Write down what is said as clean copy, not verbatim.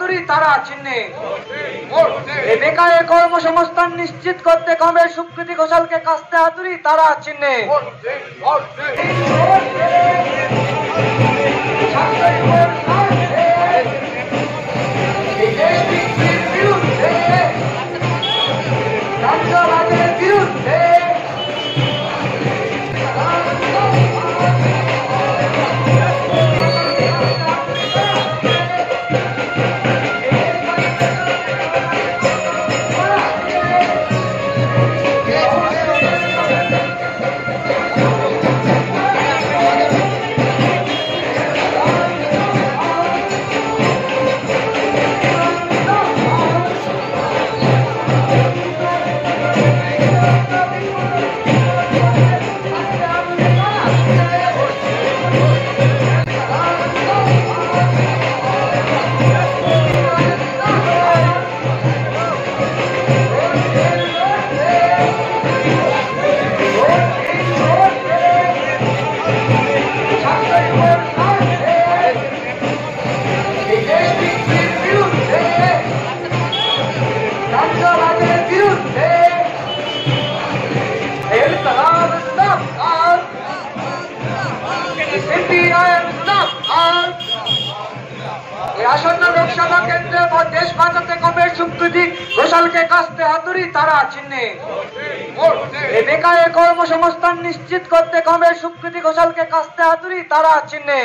হাতুড়ি তারা চিহ্নে বেকারের কর্মসংস্থান নিশ্চিত করতে কমের স্বীকৃতি ঘোষালকে কাস্তে হাতুড়ি তারা চিহ্নে আসন্ন লোকসভা কেন্দ্রে দেশ বাঁচাতে কমের স্বীকৃতি ঘোষালকে কাস্তে হাতুড়ি তারা চিহ্নে বেকারের কর্মসংস্থান নিশ্চিত করতে কমের স্বীকৃতি ঘোষালকে কাস্তে হাতুড়ি তারা চিহ্নে